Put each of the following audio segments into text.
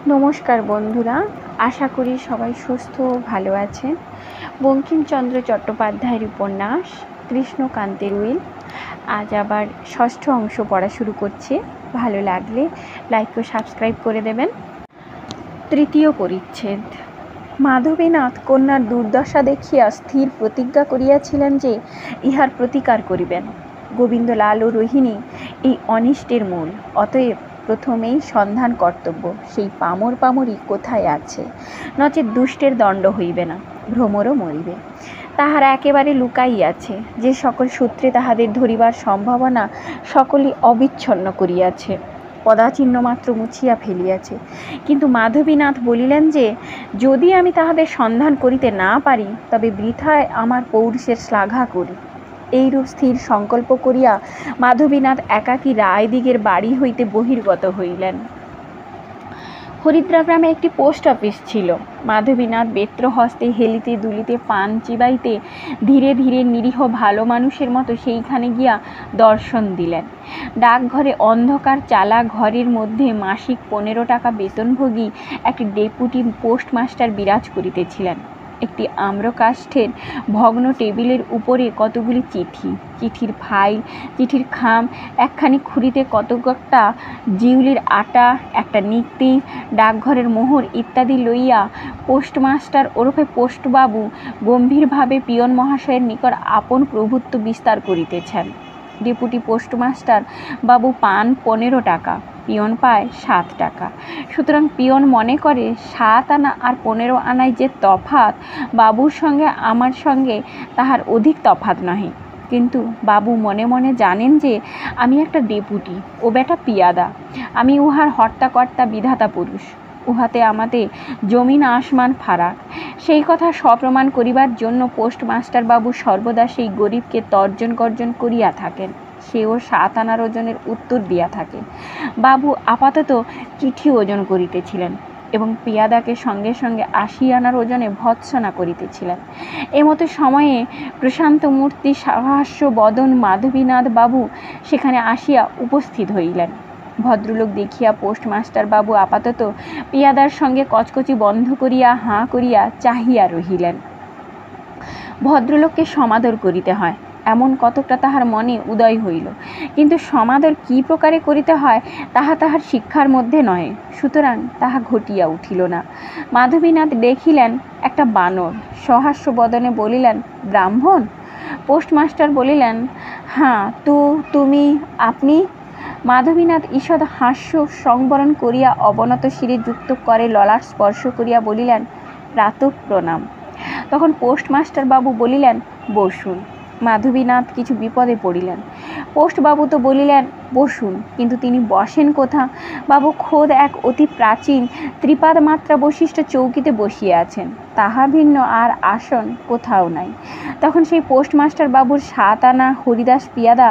নমস্কার বন্ধুরা, আশা করি সবাই সুস্থ ও ভালো আছেন। বঙ্কিমচন্দ্র চট্টোপাধ্যায়ের উপন্যাস কৃষ্ণকান্তের উইল আজ আবার ষষ্ঠ অংশ পড়া শুরু করছি। ভালো লাগলে লাইক ও সাবস্ক্রাইব করে দেবেন। তৃতীয় পরিচ্ছেদ। মাধবীনাথ কন্যার দুর্দশা দেখিয়া স্থির প্রতিজ্ঞা করিয়াছিলেন যে ইহার প্রতিকার করিবেন। গোবিন্দলাল ও রোহিণী এই অনিষ্টের মূল, অতএব প্রথমেই সন্ধান কর্তব্য সেই পামরই কোথায় আছে, নচেৎ দুষ্টের দণ্ড হইবে না, ভ্রমরও মরিবে। তাহারা একেবারে লুকাইয়াছে, যে সকল সূত্রে তাহাদের ধরিবার সম্ভাবনা সকলই অবিচ্ছন্ন করিয়াছে, পদাচিহ্ন মাত্র মুছিয়া ফেলিয়াছে। কিন্তু মাধবীনাথ বলিলেন যে যদি আমি তাহাদের সন্ধান করিতে না পারি, তবে বৃথায় আমার পৌরুষের শ্লাঘা করি। এইরূপ স্থির সংকল্প করিয়া মাধবীনাথ একাকী রায়দিগের বাড়ি হইতে বহির্গত হইলেন। হরিদ্রা গ্রামে একটি পোস্ট অফিস ছিল। মাধবীনাথ বেত্র হস্তে হেলিতে দুলিতে পান চিবাইতে ধীরে ধীরে নিরীহ ভালো মানুষের মতো সেইখানে গিয়া দর্শন দিলেন। ডাকঘরে অন্ধকার চালা ঘরের মধ্যে মাসিক 15 টাকা বেতনভোগী একটি ডেপুটি পোস্টমাস্টার বিরাজ করিতেছিলেন। একটি আম্রকাষ্ঠের ভগ্ন টেবিলের উপরে কতগুলি চিঠি, চিঠির ফাইল, চিঠির খাম, একখানি খুঁড়িতে কতকটা জিউলির আটা, একটা নিক্তি, ডাকঘরের মোহর ইত্যাদি লইয়া পোস্টমাস্টার ওরফে পোস্টবাবু গম্ভীরভাবে পিয়ন মহাশয়ের নিকট আপন প্রভুত্ব বিস্তার করিতেছেন। ডেপুটি পোস্টমাস্টার বাবু পান 15 টাকা, পিয়ন পায় 7 টাকা। সুতরাং পিয়ন মনে করে 7 আনা আর 15 আনায় যে তফাত, বাবুর সঙ্গে আমার সঙ্গে তাহার অধিক তফাত নহে। কিন্তু বাবু মনে মনে জানেন যে আমি একটা ডেপুটি, ও বেটা পিয়াদা, আমি উহার হর্তাকর্তা বিধাতা পুরুষ, উহাতে আমাতে জমিন আসমান ফারাক। সেই কথা সপ্রমাণ করিবার জন্য পোস্টমাস্টার বাবু সর্বদা সেই গরিবকে তর্জন গর্জন করিয়া থাকেন। সেও 7 আনার ওজনের উত্তর দিয়া থাকে। বাবু আপাতত চিঠি ওজন করিতেছিলেন এবং পিয়াদাকে সঙ্গে সঙ্গে 80 আনার ওজনে ভৎসনা করিতেছিলেন। এমতো সময়ে প্রশান্ত মূর্তি সহাস্য বদন মাধবীনাথ বাবু সেখানে আসিয়া উপস্থিত হইলেন। ভদ্রলোক দেখিয়া পোস্টমাস্টার বাবু আপাতত পিয়াদার সঙ্গে কচকচি বন্ধ করিয়া হাঁ করিয়া চাহিয়া রহিলেন। ভদ্রলোককে সমাদর করিতে হয়, এমন কতকটা তাহার মনে উদয় হইল, কিন্তু সমাদর কি প্রকারে করিতে হয় তাহা তাহার শিক্ষার মধ্যে নয়, সুতরাং তাহা ঘটিয়া উঠিল না। মাধবীনাথ দেখিলেন একটা বানর, সহাস্য বদনে বলিলেন, ব্রাহ্মণ? পোস্টমাস্টার বলিলেন, হ্যাঁ, তুমি, আপনি? মাধবীনাথ ঈষৎ হাস্য সংবরণ করিয়া অবনত শিরে যুক্ত করে ললাট স্পর্শ করিয়া বলিলেন, প্রাতঃ প্রণাম। তখন পোস্টমাস্টার বাবু বলিলেন, বসুন। মাধবীনাথ কিছু বিপদে পড়িলেন। পোস্টবাবু তো বলিলেন, বসুন, কিন্তু তিনি বসেন কোথা? বাবু খোদ এক অতি প্রাচীন ত্রিপাদ মাত্রা বশিষ্ঠ চৌকিতে বসিয়া আছেন, তাহা ভিন্ন আর আসন কোথাও নাই। তখন সেই পোস্টমাস্টার বাবুর 7 আনা হরিদাস পিয়াদা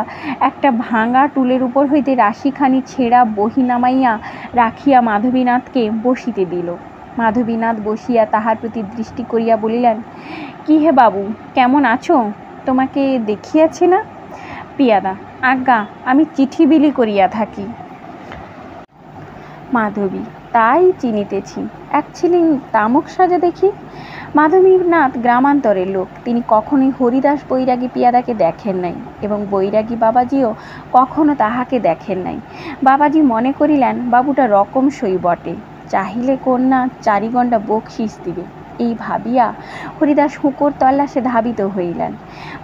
একটা ভাঙা টুলের উপর হইতে রাশিখানি ছেঁড়া বহি নামাইয়া রাখিয়া মাধবীনাথকে বসিতে দিল। মাধবীনাথ বসিয়া তাহার প্রতি দৃষ্টি করিয়া বলিলেন, কি হে বাবু, কেমন আছো? তোমাকে দেখিয়াছি না? পিয়াদা, আজ্ঞা, আমি চিঠি বিলি করিয়া থাকি। মাধবী, তাই চিনিতেছি, এক ছিলেন তামক সাজা দেখি। মাধবীনাথ গ্রামান্তরের লোক, তিনি কখনোই হরিদাস বৈরাগী পিয়াদাকে দেখেন নাই এবং বৈরাগী বাবাজিও কখনো তাহাকে দেখেন নাই। বাবাজি মনে করিলেন বাবুটা রকমসই বটে, চাহিলে কন্যা 4 গণ্ডা বকশিস দিবে। এই ভাবিয়া হরিদাস হুঁকোর তল্লাশে ধাবিত হইলেন।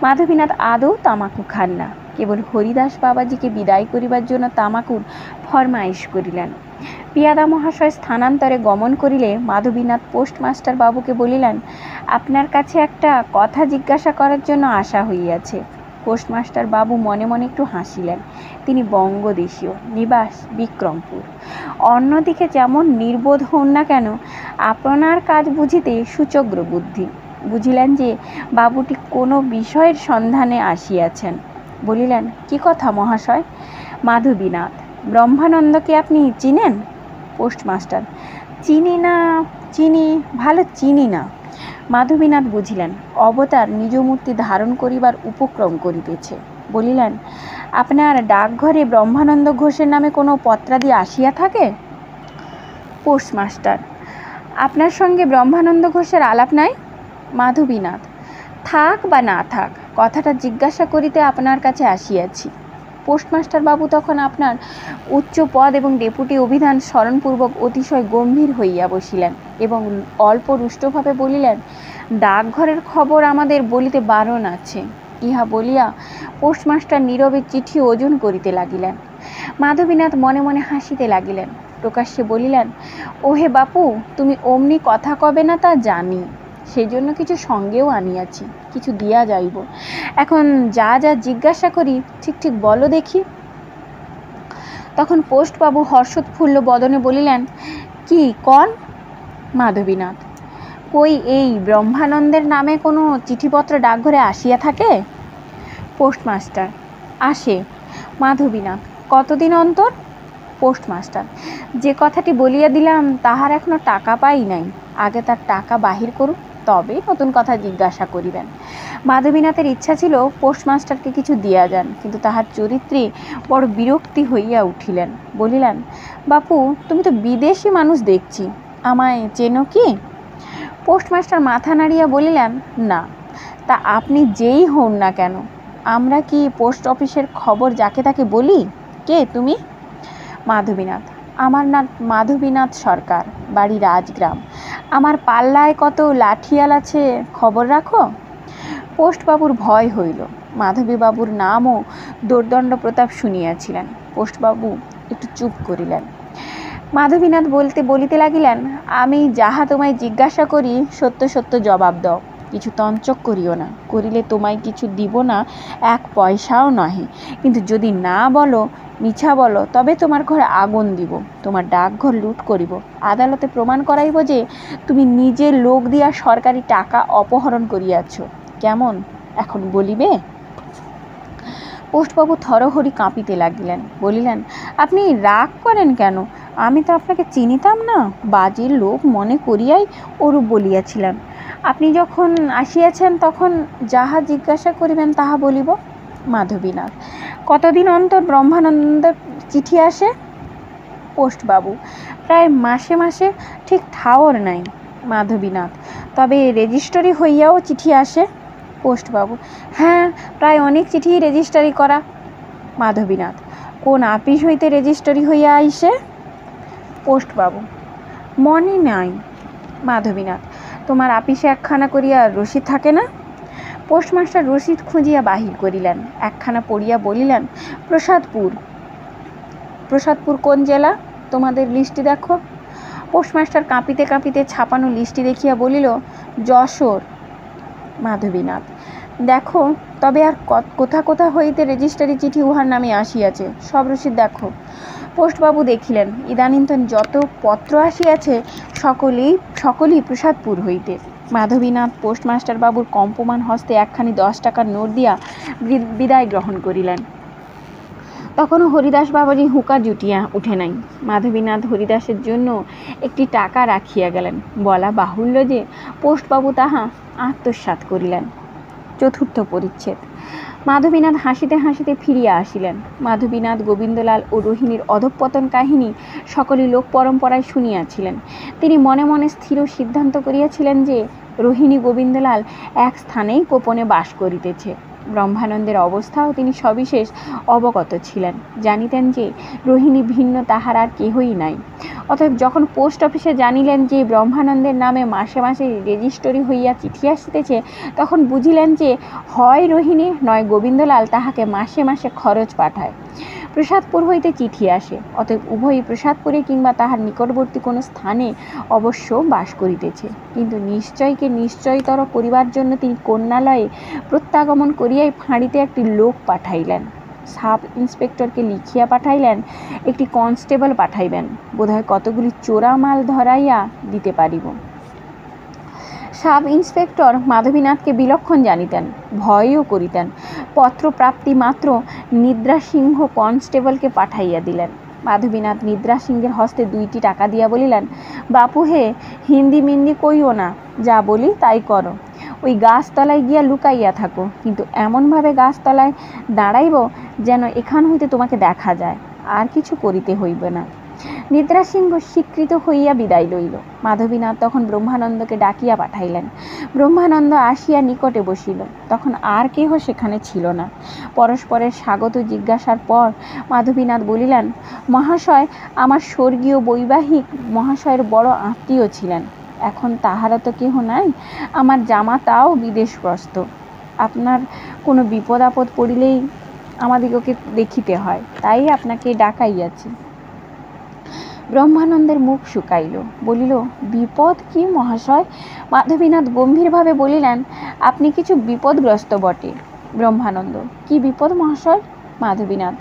মাধবীনাথ আদৌ তামাকু খান না, কেবল হরিদাস বাবাজিকে বিদায় করিবার জন্য তামাকুর ফরমাইশ করিলেন। পিয়াদা মহাশয় স্থানান্তরে গমন করিলে মাধবীনাথ পোস্টমাস্টার বাবুকে বলিলেন, আপনার কাছে একটা কথা জিজ্ঞাসা করার জন্য আসা হইয়াছে। পোস্টমাস্টার বাবু মনে মনে একটু হাসিলেন। তিনি বঙ্গদেশীয়, নিবাস বিক্রমপুর। অন্যদিকে যেমন নির্বোধ হন না কেন, আপনার কাজ বুঝিতে সুচগ্র বুদ্ধি। বুঝিলেন যে বাবুটি কোনো বিষয়ের সন্ধানে আসিয়াছেন। বলিলেন, কি কথা মহাশয়? মাধবীনাথ, ব্রহ্মানন্দকে আপনি চিনেন? পোস্টমাস্টার, ভালো চিনি না। মাধবীনাথ বুঝিলেন অবতার নিজ মূর্তি ধারণ করিবার উপক্রম করিতেছে। বলিলেন, আপনার ডাকঘরে ব্রহ্মানন্দ ঘোষের নামে কোনো পত্রাদি আসিয়া থাকে? পোস্টমাস্টার, আপনার সঙ্গে ব্রহ্মানন্দ ঘোষের আলাপ নাই? মাধবীনাথ, থাক বা না থাক, কথাটা জিজ্ঞাসা করিতে আপনার কাছে আসিয়াছি। পোস্টমাস্টার বাবু তখন আপনার উচ্চ পদ এবং ডেপুটি অভিধান স্মরণপূর্বক অতিশয় গম্ভীর হইয়া বসিলেন এবং অল্প রুষ্টভাবে বলিলেন, ডাকঘরের খবর আমাদের বলিতে বারণ আছে। ইহা বলিয়া পোস্টমাস্টার নীরবে চিঠি ওজন করিতে লাগিলেন। মাধবীনাথ মনে মনে হাসিতে লাগিলেন, প্রকাশ্যে বলিলেন, ওহে বাপু, তুমি অমনি কথা কবে না তা জানি, সেই জন্য কিছু সঙ্গেও আনিয়াছি, কিছু দিয়া যাইব। এখন যা যা জিজ্ঞাসা করি ঠিক ঠিক বলো দেখি। তখন পোস্টবাবু হর্ষোৎফুল্ল বদনে বলিলেন, কি কন? মাধবীনাথ, কই এই ব্রহ্মানন্দের নামে কোনো চিঠিপত্র ডাকঘরে আসিয়া থাকে? পোস্টমাস্টার, আসে। মাধবীনাথ, কতদিন অন্তর? পোস্টমাস্টার, যে কথাটি বলিয়া দিলাম তাহার এখনো টাকা পাই নাই, আগে তার টাকা বাহির করুক, তবে নতুন কথা জিজ্ঞাসা করিবেন। মাধবীনাথের ইচ্ছা ছিল পোস্টমাস্টারকে কিছু দিয়া যান, কিন্তু তাহার চরিত্রে বড় বিরক্তি হইয়া উঠিলেন। বলিলেন, বাপু, তুমি তো বিদেশি মানুষ দেখছি, আমায় চেনো কি? পোস্টমাস্টার মাথা নাড়িয়া বলিলেন, না। তা আপনি যেই হন না কেন, আমরা কি পোস্ট অফিসের খবর যাকে তাকে বলি? কে তুমি? মাধবীনাথ, আমার নাম মাধবীনাথ সরকার, বাড়ি রাজগ্রাম। আমার পাল্লায় কত লাঠিয়াল আছে খবর রাখো? পোস্টবাবুর ভয় হইল। মাধবীবাবুর নামও দোর্দণ্ড প্রতাপ শুনিয়াছিলেন। পোস্টবাবু একটু চুপ করিলেন। মাধবীনাথ বলিতে লাগিলেন, আমি যাহা তোমায় জিজ্ঞাসা করি সত্য সত্য জবাব দাও, কিছু তঞ্চক করিও না, করিলে তোমায় কিছু দিব না, এক পয়সাও নহে, কিন্তু যদি না বলো, মিছা বলো, তবে তোমার ঘরে আগুন দিব, তোমার ডাকঘর লুট করিব, আদালতে প্রমাণ করাইব যে তুমি নিজে লোক দিয়া সরকারি টাকা অপহরণ করিয়াছ। কেমন, এখন বলিবে? পোস্টবাবু থরহরি কাঁপিতে লাগিলেন। বলিলেন, আপনি রাগ করেন কেন? আমি তো আপনাকে চিনিতাম না, বাজির লোক মনে করিয়াই ওরূপ বলিয়াছিলাম। আপনি যখন আসিয়াছেন তখন যাহা জিজ্ঞাসা করিবেন তাহা বলিব। মাধবীনাথ, কতদিন অন্তর ব্রহ্মানন্দের চিঠি আসে? পোস্টবাবু, প্রায় মাসে মাসে, ঠিক ঠাওর নাই। মাধবীনাথ, তবে রেজিস্ট্রি হইয়াও চিঠি আসে? পোস্টবাবু, হ্যাঁ, প্রায় অনেক চিঠি রেজিস্ট্রি করা। মাধবীনাথ, কোন আপিস হইতে রেজিস্ট্রি হইয়া আইসে? পোস্টবাবু, মনে নাই। মাধবীনাথ, তোমার আপিসে একখানা করিয়া রসিদ থাকে না? পোস্টমাস্টার রসিদ খুঁজিয়া বাহির করিলেন, একখানা পড়িয়া বলিলেন, প্রসাদপুর। প্রসাদপুর কোন জেলা? তোমাদের লিস্টি দেখো। পোস্টমাস্টার কাঁপিতে কাঁপিতে ছাপানো লিস্টি দেখিয়া বলিল, যশোর। মাধবীনাথ, দেখো তবে আর কোথা কোথা হইতে রেজিস্ট্রি চিঠি উহার নামে আসিয়াছে, সব রসিদ দেখো। পোস্টবাবু দেখিলেন, ইদানীন্তন যত পত্র আসিয়াছে সকলেই প্রসাদপুর হইতে। মাধবীনাথ পোস্টমাস্টার বাবুর কম্পমান হস্তে একখানি 10 টাকার নোট দিয়া বিদায় গ্রহণ করিলেন। তখনও হরিদাস বাবাজি হুঁকা জুটিয়া উঠে নাই। মাধবীনাথ হরিদাসের জন্য একটি টাকা রাখিয়া গেলেন। বলা বাহুল্য যে পোস্টবাবু তাহা আত্মসাৎ করিলেন। চতুর্থ পরিচ্ছেদ। মাধবীনাথ হাসিতে হাসিতে ফিরিয়া আসিলেন। মাধবীনাথ গোবিন্দলাল ও রোহিণীর অধঃপতন কাহিনী সকলে লোক পরম্পরায় শুনিয়াছিলেন। তিনি মনে মনে স্থির সিদ্ধান্ত করিয়াছিলেন যে রোহিণী গোবিন্দলাল এক স্থানেই গোপনে বাস করিতেছে। ব্রহ্মানন্দের অবস্থাও তিনি সবিশেষ অবগত ছিলেন, জানিতেন যে রোহিণী ভিন্ন তাহার আর কেহই নাই। অতএব যখন পোস্ট অফিসে জানিলেন যে ব্রহ্মানন্দের নামে মাসে মাসে রেজিস্ট্রি হইয়া চিঠি আসিতেছে, তখন বুঝিলেন যে হয় রোহিণী নয় গোবিন্দলাল তাহাকে মাসে মাসে খরচ পাঠায়। প্রসাদপুর হইতে চিঠি আসে, অতএব উভয়ই প্রসাদপুরে কিংবা তাহার নিকটবর্তী কোনো স্থানে অবশ্য বাস করিতেছে। কিন্তু নিশ্চয়কে নিশ্চয়তর করিবার জন্য তিনি কন্যালয়ে প্রত্যাগমন করিয়াই ফাঁড়িতে একটি লোক পাঠাইলেন। সাব ইন্সপেক্টরকে লিখিয়া পাঠাইলেন, একটি কনস্টেবল পাঠাইবেন, বোধহয় কতগুলি চোরা মাল ধরাইয়া দিতে পারিব। সাব ইন্সপেক্টর মাধবীনাথকে বিলক্ষণ জানিতেন, ভয়ও করিতেন। পত্র প্রাপ্তি মাত্র নিদ্রাসিংহ কনস্টেবলকে পাঠাইয়া দিলেন। মাধবীনাথ নিদ্রাসিংহের হস্তে 2টি টাকা দিয়া বলিলেন, বাপু হে, হিন্দি মিন্দি কইও না, যা বলি তাই করো। ওই গাছতলায় গিয়া লুকাইয়া থাকো, কিন্তু এমনভাবে গাছতলায় দাঁড়াইব যেন এখান হইতে তোমাকে দেখা যায়, আর কিছু করিতে হইবে না। নিদ্রাসিংহ স্বীকৃত হইয়া বিদায় লইল। মাধবীনাথ তখন ব্রহ্মানন্দকে ডাকিয়া পাঠাইলেন। ব্রহ্মানন্দ আসিয়া নিকটে বসিল। তখন আর কেহ সেখানে ছিল না। পরস্পরের স্বাগত জিজ্ঞাসার পর মাধবীনাথ বলিলেন, মহাশয় আমার স্বর্গীয় বৈবাহিক মহাশয়ের বড় আত্মীয় ছিলেন, এখন তাহারা তো কেহ নাই। আমার জামাতাও বিদেশগ্রস্ত। আপনার কোনো বিপদ আপদ পড়িলেই আমাদিগকে দেখিতে হয়, তাই আপনাকে ডাকাইয়াছি। ব্রহ্মানন্দের মুখ শুকাইল, বলিল, বিপদ কি মহাশয়? মাধবীনাথ গম্ভীরভাবে বলিলেন, আপনি কিছু বিপদগ্রস্ত বটে। ব্রহ্মানন্দ, কি বিপদ মহাশয়? মাধবীনাথ,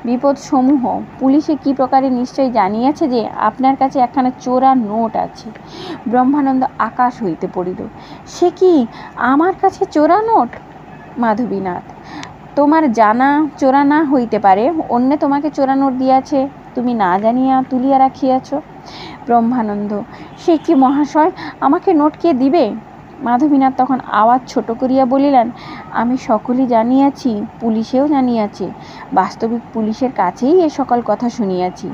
বিপদ সমূহ পুলিশে কি প্রকারে নিশ্চয় জানিয়াছে যে আপনার কাছে একখানা চোরা নোট আছে। ব্রহ্মানন্দ আকাশ হইতে পড়িল, সে কি আমার কাছে চোরা নোট? মাধবীনাথ, তোমার জানা চোরা না হইতে পারে, অন্য তোমাকে চোরা নোট দিয়াছে, তুমি না জানিয়া তুলিয়া রাখিয়াছ। ব্রহ্মানন্দ, সে কি মহাশয়, আমাকে নোট কে দিবে? মাধবীনাথ তখন আওয়াজ ছোট করিয়া বলিলেন, আমি সকলই জানিয়াছি, পুলিশেও জানিয়াছে, বাস্তবিক পুলিশের কাছেই এ সকল কথা শুনিয়াছি।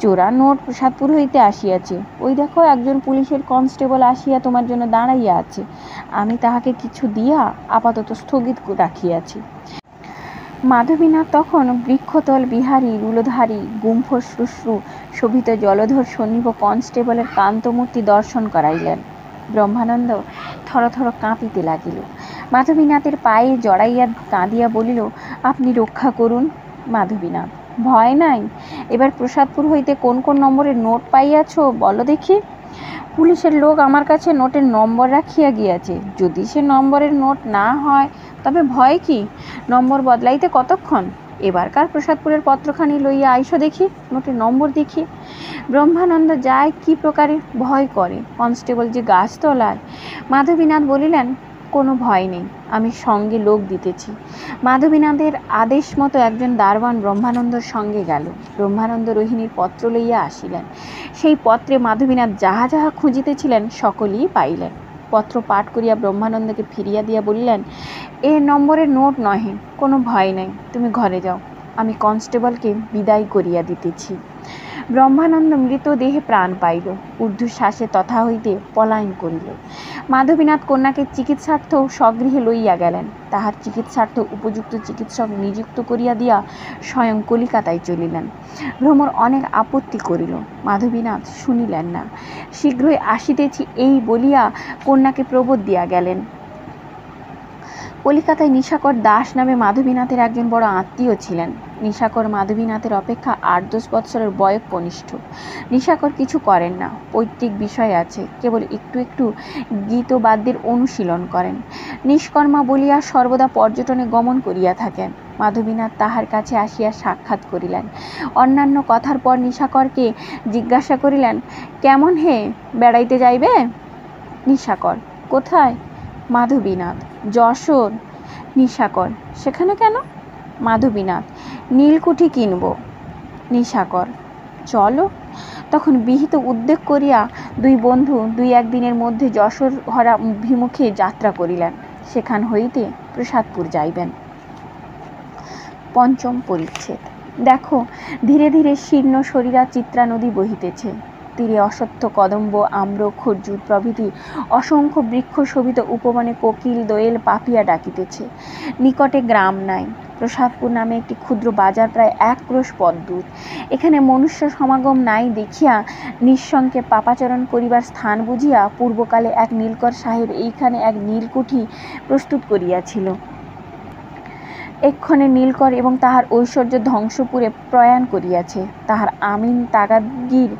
চোরা নোট প্রসাদপুর হইতে আসিয়াছে। ওই দেখো, একজন পুলিশের কনস্টেবল আসিয়া তোমার জন্য দাঁড়াইয়া আছে। আমি তাহাকে কিছু দিয়া আপাতত স্থগিত রাখিয়াছি। মাধবীনাথ তখন বৃক্ষতল বিহারী রুলধারী গুম্ফ শ্রুশ্রু শোভিত জলধর সন্নিভ কনস্টেবলের কান্তমূর্তি দর্শন করাইলেন। ব্রহ্মানন্দ থরথর কাঁপিতে লাগিল। মাধবীনাথের পায়ে জড়াইয়া কাঁদিয়া বলিল, আপনি রক্ষা করুন। মাধবীনাথ, ভয় নাই। এবার প্রসাদপুর হইতে কোন কোন নম্বরের নোট পাইয়াছ বলো দেখি। পুলিশের লোক আমার কাছে নোটের নম্বর রাখিয়া গিয়াছে, যদি সে নম্বরের নোট না হয় তবে ভয় কি? নম্বর বদলাইতে কতক্ষণ? এবারকার প্রসাদপুরের পত্রখানি লইয়া আইসো দেখি, নোটের নম্বর দেখি। ব্রহ্মানন্দ যায় কি প্রকারে ভয় করে, কনস্টেবল যে গাছতলায়। মাধবীনাথ বলিলেন, কোনো ভয় নেই, আমি সঙ্গে লোক দিতেছি। মাধবীনাথের আদেশ মতো একজন দারোয়ান ব্রহ্মানন্দর সঙ্গে গেল। ব্রহ্মানন্দ রোহিণীর পত্র লইয়া আসিলেন। সেই পত্রে মাধবীনাথ যাহা যাহা খুঁজিতেছিলেন সকলই পাইলেন। পত্র পাঠ করিয়া ব্রহ্মানন্দকে ফিরিয়া দিয়া বলিলেন, এ নম্বরের নোট নহে, কোনো ভয় নাই, তুমি ঘরে যাও, আমি কনস্টেবলকে বিদায় করিয়া দিতেছি। ব্রহ্মানন্দ মৃতদেহে প্রাণ পাইল, ঊর্ধ্বশ্বাসে তথা হইতে পলায়ন করিল। মাধবীনাথ কন্যাকে চিকিৎসার্থ স্বগৃহে লইয়া গেলেন। তাহার চিকিৎসার্থ উপযুক্ত চিকিৎসক নিযুক্ত করিয়া দিয়া স্বয়ং কলিকাতায় চলিলেন। ভ্রমর অনেক আপত্তি করিল, মাধবীনাথ শুনিলেন না। শীঘ্রই আসিতেছি এই বলিয়া কন্যাকে প্রবোধ দিয়া গেলেন। কলিকাতায় নিশাকর দাস নামে মাধবীনাথের একজন বড় আত্মীয় ছিলেন। নিশাকর মাধবীনাথের অপেক্ষা 8-10 বৎসরের বয়স কনিষ্ঠ। নিশাকর কিছু করেন না, পৈতৃক বিষয় আছে, কেবল একটু একটু গীতবাদ্যের অনুশীলন করেন। নিষ্কর্মা বলিয়া সর্বদা পর্যটনে গমন করিয়া থাকেন। মাধবীনাথ তাহার কাছে আসিয়া সাক্ষাৎ করিলেন। অন্যান্য কথার পর নিশাকরকে জিজ্ঞাসা করিলেন, কেমন হে, বেড়াইতে যাইবে? নিশাকর, কোথায়? মাধবীনাথ, যশোর। নিশাকর, সেখানে কেন? মাধবীনাথ, নীলকুঠি কিনব। নিশাকর, চলো। তখন বিহিত উদ্যোগ করিয়া দুই বন্ধু 2-1 দিনের মধ্যে যশোর অভিমুখে যাত্রা করিলেন। সেখান হইতে প্রসাদপুর যাইবেন। পঞ্চম পরিচ্ছেদ। দেখো, ধীরে ধীরে শীর্ণ শরীরা চিত্রা নদী বহিতেছে। তীরে অশ্বত্থ, কদম্ব, আম্র, খর্জুর প্রভৃতি অসংখ্য বৃক্ষ শোভিত উপবনে কোকিল, দোয়েল, পাপিয়া ডাকিতেছে। নিকটে গ্রাম নাই। প্রসাদপুর নামে একটি ক্ষুদ্র বাজার প্রায় 1 ক্রোশ পথ দূর। এখানে মনুষ্য সমাগম নাই দেখিয়া নিঃশঙ্কে পাপাচরণ করিবার স্থান বুঝিয়া পূর্বকালে এক নীলকর সাহেব এইখানে এক নীলকুঠি প্রস্তুত করিয়াছিল। এক্ষণে নীলকর এবং তাহার ঐশ্বর্য ধ্বংসপুরে প্রয়াণ করিয়াছে। তাহার আমিন, তাগাদগীর,